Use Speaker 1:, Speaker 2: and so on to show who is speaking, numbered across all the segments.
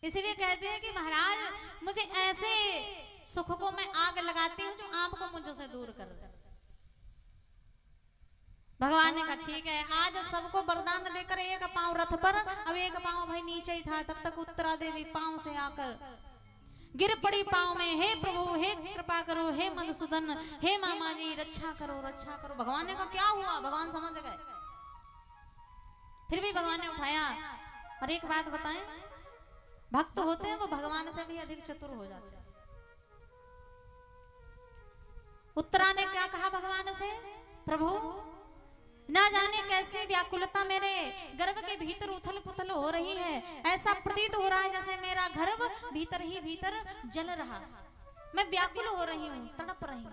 Speaker 1: इसलिए कहते हैं कि महाराज मुझे ऐसे सुख को मैं आग लगाती हूँ जो आपको मुझसे दूर कर दे। भगवान ने कहा ठीक है, आज सबको वरदान देकर एक पांव रथ पर, अब एक पांव भाई नीचे ही था, तब तक उत्तरा देवी पांव से आकर गिर पड़ी पांव में, हे प्रभु हे कृपा करो, हे मधुसूदन, हे मामा जी रक्षा करो रक्षा करो। भगवान ने कहा क्या हुआ, भगवान समझ गए। फिर भी भगवान ने उठाया। और एक बात बताएं, भक्त होते हैं वो भगवान से भी अधिक चतुर हो जाते हैं। उत्तरा ने क्या कहा भगवान से, प्रभु ना जाने कैसी व्याकुलता मेरे गर्भ के भीतर उथल पुथल हो रही है, ऐसा प्रतीत हो रहा है जैसे मेरा गर्भ भीतर ही भीतर जल रहा, मैं व्याकुल हो रही हूं, तड़प रही हूं।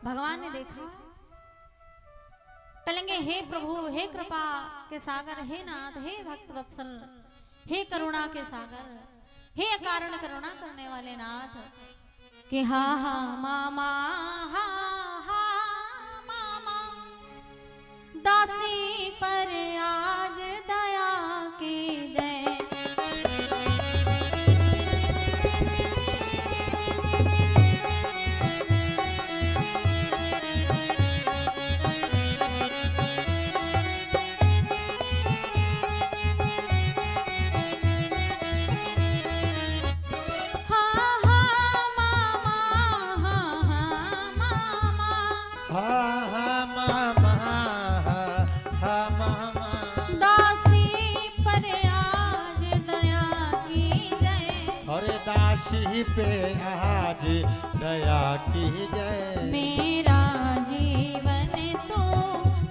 Speaker 1: भगवान ने देखा, कहेंगे हे प्रभु हे कृपा के सागर, हे नाथ, हे भक्त वत्सल, हे करुणा के सागर, हे अकारण करुणा करने वाले नाथ, कि हा हा मामा हा हा मामा, दासी पर आज दया की जय।
Speaker 2: दासी पे आज दया की जय।
Speaker 1: मेरा जीवन तो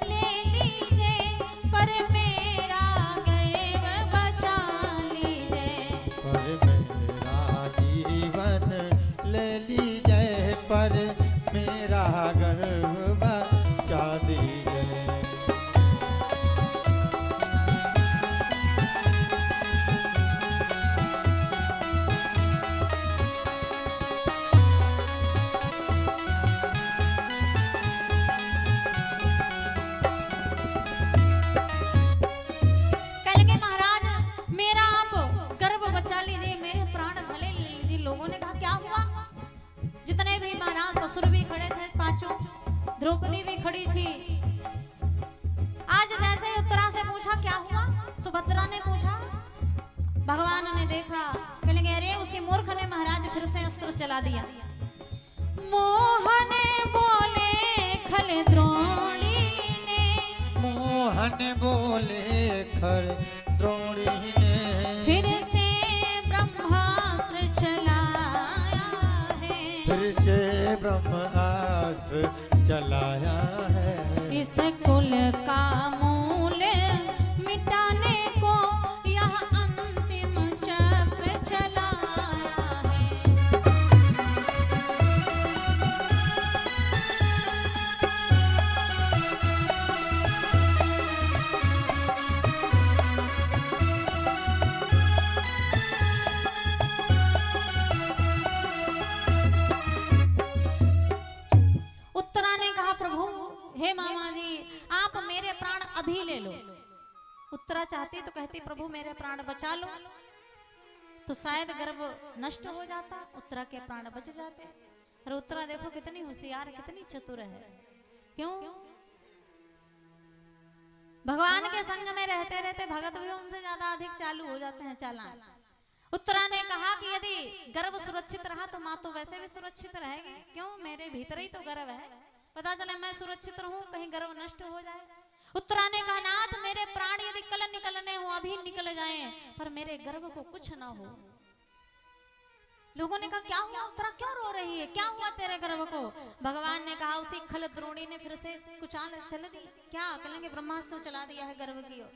Speaker 1: ले लीजिए, पर मेरा गर्व बचा लीजिए।
Speaker 2: पर मेरा जीवन ले लीजिए, पर मेरा गर्व बचा दीजिए।
Speaker 1: द्रौपदी भी खड़ी थी। आज जैसे ही उत्तरा से पूछा क्या हुआ, सुभद्रा ने पूछा, भगवान ने देखा, कहेंगे अरे उसी मूर्ख ने महाराज फिर से अस्त्र चला दिया। मोहन बोले खल द्रोणी ने,
Speaker 2: मोहन बोले खल द्रोणी ने,
Speaker 1: फिर से ब्रह्मास्त्र चलाया है,
Speaker 2: फिर से ब्रह्मास्त्र चलाया है।
Speaker 1: इस कुल का मूल मिटाने को यह अंतिम चक्र चलाया है। हे मामा जी आप मेरे प्राण अभी ले लो। उत्तरा चाहती तो कहती प्रभु मेरे प्राण बचा लो, तो शायद गर्भ नष्ट हो जाता, उत्तरा के प्राण बच जाते। और उत्तरा देखो कितनी होशियार, कितनी चतुर है। क्यों? भगवान के संग में रहते रहते भगत भी उनसे ज्यादा अधिक चालू हो जाते हैं, चालान। उत्तरा ने कहा कि यदि गर्भ सुरक्षित रहा तो माँ तो वैसे भी सुरक्षित रहेगी। क्यों? मेरे भीतर ही तो गर्भ है, पता चले मैं सुरक्षित रहूं, कहीं गर्भ नष्ट हो जाए। उत्तरा ने कहा नाथ मेरे प्राण यदि कल निकलने हो अभी निकल जाएं, पर मेरे गर्भ को कुछ ना हो। लोगों ने कहा क्या हुआ उत्तरा, क्यों रो रही है, क्या हुआ तेरे गर्भ को? भगवान ने कहा उसी खल द्रोणी ने फिर से कुचाल चल दी। क्या कहेंगे? ब्रह्मास्त्र चला दिया है गर्भ की ओर।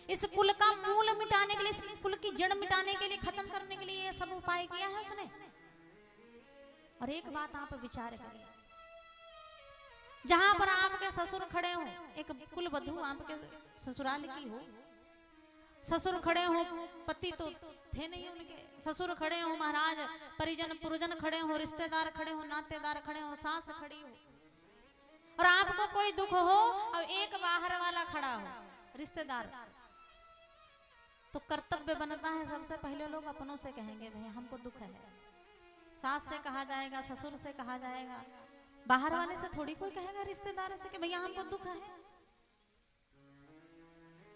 Speaker 1: इस कुल का मूल मिटाने के लिए, इस कुल की जड़ मिटाने के लिए, खत्म करने के लिए ये सब उपाय किया है उसने। और एक बात आप विचार करिए, जहां पर आपके ससुर खड़े हो, एक कुल वधू आपके ससुराल की हो, ससुर खड़े हो, पति तो थे नहीं उनके, ससुर खड़े हो महाराज, परिजन पुरजन खड़े हो, रिश्तेदार खड़े हो, नातेदार खड़े हो, सास खड़ी हो, और आपको कोई दुख हो और एक बाहर वाला खड़ा हो रिश्तेदार, तो कर्तव्य बनता है सबसे पहले लोग अपनों से कहेंगे भैया हमको दुख है, सास से कहा जाएगा, ससुर से कहा जाएगा, बाहर वाले से थोड़ी कोई कहेगा रिश्तेदार से कि भैया हमको दुख है।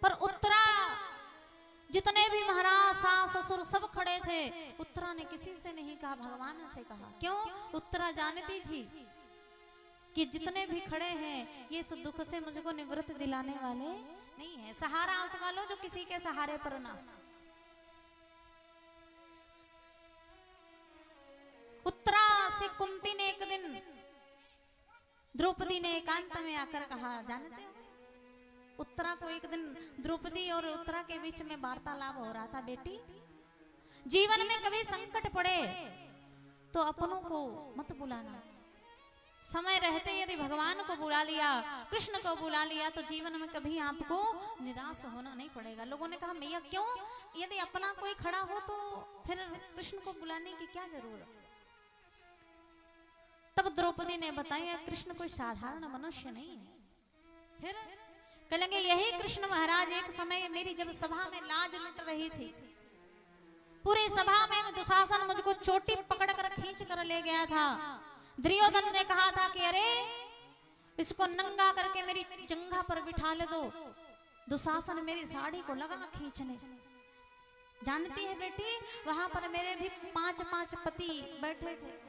Speaker 1: पर उत्तरा जितने भी महाराज सास ससुर सब खड़े थे, उत्तरा ने किसी से नहीं कहा, भगवान से कहा। क्यों? उत्तरा जानती थी कि जितने भी खड़े हैं ये इस दुख से मुझको निवृत्त दिलाने वाले नहीं है। सहारा उस वालों जो किसी के सहारे पर ना। उत्तरा से कुंती ने एक दिन द्रौपदी ने एकांत में आकर कहा, जानते हो उत्तरा को एक दिन द्रौपदी और उत्तरा के बीच में वार्तालाप हो रहा था, बेटी जीवन में कभी संकट पड़े तो अपनों को मत बुलाना, समय रहते यदि भगवान को बुला लिया, कृष्ण को बुला लिया तो जीवन में कभी आपको निराश होना नहीं पड़ेगा। लोगों ने कहा भैया क्यों, यदि अपना कोई खड़ा हो तो फिर कृष्ण को बुलाने की क्या जरूरत। तब द्रौपदी ने बताया कृष्ण कोई साधारण मनुष्य नहीं है। फिर कहेंगे यही कृष्ण महाराज एक समय मेरी जब सभा में लाज लुट रही थी, पूरी सभा में दुशासन मुझको चोटी पकड़ कर खींच कर ले गया था। दुर्योधन ने कहा था कि अरे इसको नंगा करके मेरी जंघा पर बिठा ले दो। दुशासन मेरी साड़ी को लगा खींचने। जानती है बेटी वहां पर मेरे भी 5 पति बैठे थे।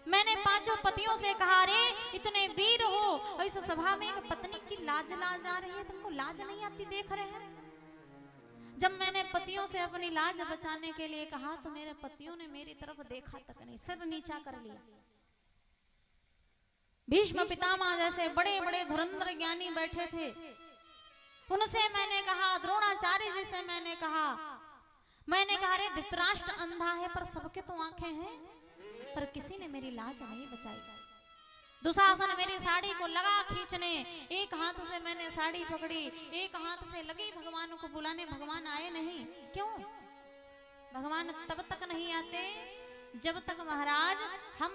Speaker 1: मैंने 5 पतियों से कहा अरे इतने वीर हो और इस सभा में एक पत्नी की लाज आ रही है, तुमको लाज नहीं आती? देख रहे हैं जब मैंने पतियों से अपनी लाज बचाने के लिए कहा तो मेरे पतियों ने मेरी तरफ देखा तक नहीं, सिर नीचा कर लिया। भीष्म पितामह जैसे बड़े बड़े धुरंधर ज्ञानी बैठे थे, उनसे मैंने कहा, द्रोणाचार्य जी से मैंने कहा अरे धृतराष्ट्र अंधा है पर सबके तो आंखें हैं, पर किसी ने मेरी लाज नहीं बचाई। दुशासन मेरी साड़ी को लगा खींचने, एक हाथ से मैंने साड़ी पकड़ी, एक हाथ से लगी भगवान को बुलाने, भगवान आए नहीं। क्यों? भगवान तब तक नहीं आते जब तक महाराज हम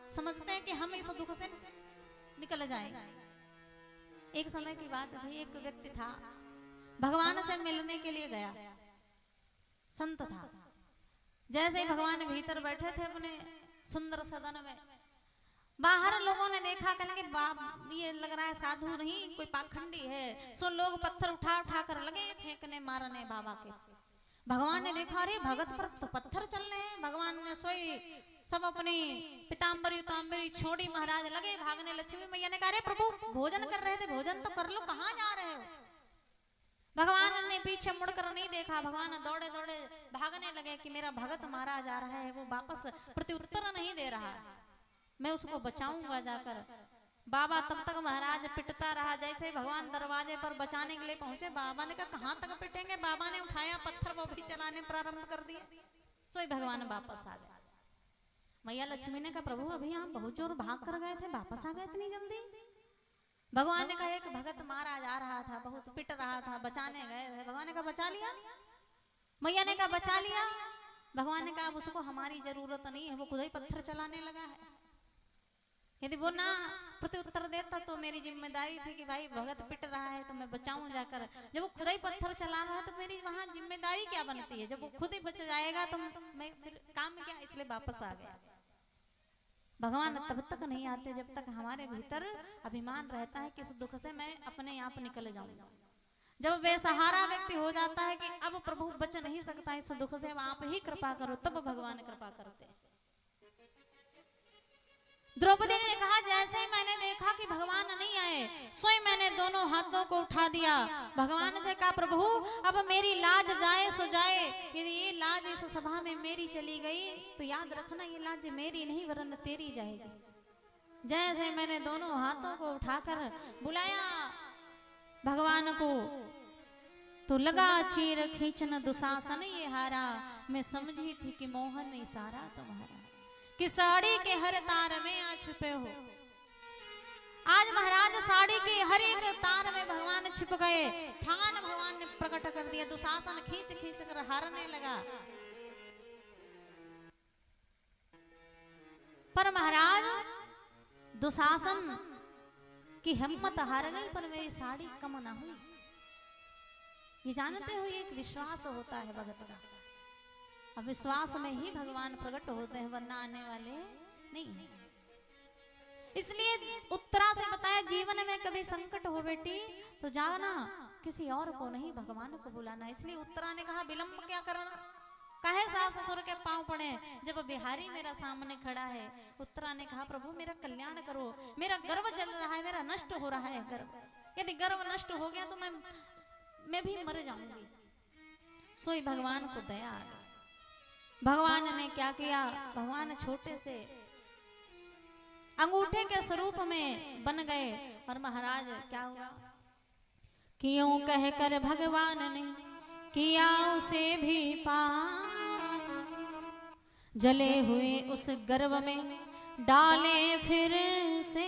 Speaker 1: समझते हैं कि हम इस दुख से निकल जाएं। एक समय की बात है, एक व्यक्ति था भगवान से मिलने के लिए गया, संत था। जैसे ही भगवान भीतर बैठे थे अपने सुंदर सदन में, बाहर लोगों ने देखा, कहने बाप ये लग रहा है साधु नहीं कोई पाखंडी है। सो लोग पत्थर उठा उठा कर लगे फेंकने मारने बाबा के। भगवान ने देखा अरे भगत पर तो पत्थर चल रहे हैं। भगवान ने सोई सब अपनी पिताम्बरी उताम्बरी छोड़ी, महाराज लगे भागने। लक्ष्मी मैया ने कहा अरे प्रभु भोजन कर रहे थे, भोजन तो कर लो, कहाँ जा रहे हो? भगवान ने पीछे मुड़कर नहीं देखा, भगवान दौड़े दौड़े भागने लगे कि मेरा भगत मारा जा रहा है, वो वापस प्रत्युत्तर नहीं दे रहा, मैं उसको बचाऊंगा जाकर। बाबा तब तक महाराज पिटता रहा। जैसे ही भगवान दरवाजे पर बचाने के लिए पहुंचे, बाबा ने कहा कहां तक पिटेंगे? बाबा ने उठाया पत्थर, वो भी चलाने प्रारंभ कर दिए। सोई भगवान वापस आ गए। मैया लक्ष्मी ने कहा प्रभु अभी आप बहुत जोर भाग कर गए थे, वापस आ गए इतनी जल्दी? भगवान ने कहा एक भगत मारा जा रहा था, बहुत पिट रहा था, बचाने गए थे। भगवान ने कहा बचा लिया? मैया ने कहा बचा लिया। भगवान ने कहा उसको हमारी जरूरत नहीं है, वो खुद ही पत्थर चलाने लगा है। यदि वो ना प्रत्युत्तर देता तो मेरी जिम्मेदारी थी कि भाई भगत पिट रहा है तो मैं बचाऊं जाकर। जब वो खुद ही पत्थर चला रहा है तो मेरी वहां जिम्मेदारी क्या बनती है? जब वो खुद ही बच जाएगा तो मैं फिर काम क्या, इसलिए वापस आ गया। भगवान तब तक नहीं आते जब तक हमारे भीतर अभिमान रहता है कि इस दुख से मैं अपने आप निकल जाऊं। जब बेसहारा व्यक्ति हो जाता है कि अब प्रभु बच नहीं सकता इस दुख से, आप ही कृपा करो, तब भगवान कृपा करते हैं। द्रौपदी ने कहा जैसे ही मैंने देखा कि भगवान नहीं आए, स्वयं मैंने दोनों हाथों को उठा दिया, भगवान से कहा प्रभु अब मेरी लाज जाए सो जाए, यदि ये लाज इस सभा में मेरी चली गई तो याद रखना ये लाज मेरी नहीं वरन तेरी जाएगी। जैसे मैंने दोनों हाथों को उठाकर बुलाया भगवान को, तो लगा चीर खींचन दुशासन ये हारा, मैं समझी थी कि मोहन इशारा तुम्हारा, कि साड़ी के हर तार में आ छुपे हो। आज महाराज साड़ी के हर एक तार में भगवान छिप गए, थान भगवान ने प्रकट कर दिया। दुशासन खींच खींच कर हारने लगा, पर महाराज दुशासन की हिम्मत हार गई, पर मेरी साड़ी कम ना हुई। ये जानते हो ये एक विश्वास होता है भगत का। अब विश्वास में ही भगवान प्रकट होते हैं, वरना आने वाले नहीं है। इसलिए उत्तरा से बताया जीवन में कभी संकट हो बेटी तो जाना किसी और को नहीं, भगवान को बुलाना। इसलिए उत्तरा ने कहा विलंब क्या करना, काहे सास ससुर के पांव पड़े जब बिहारी मेरा सामने खड़ा है। उत्तरा ने कहा प्रभु मेरा कल्याण करो, मेरा गर्व जल रहा है, मेरा नष्ट हो रहा है गर्व। यदि गर्व नष्ट हो गया तो मैं भी मर जाऊंगी। सोई भगवान को दया आ गई। भगवान ने क्या किया, भगवान छोटे से अंगूठे के स्वरूप में बन गए। और महाराज क्या हुआ, क्यों कहकर भगवान ने किया उसे भी पार, जले हुए उस गर्भ में डाले फिर से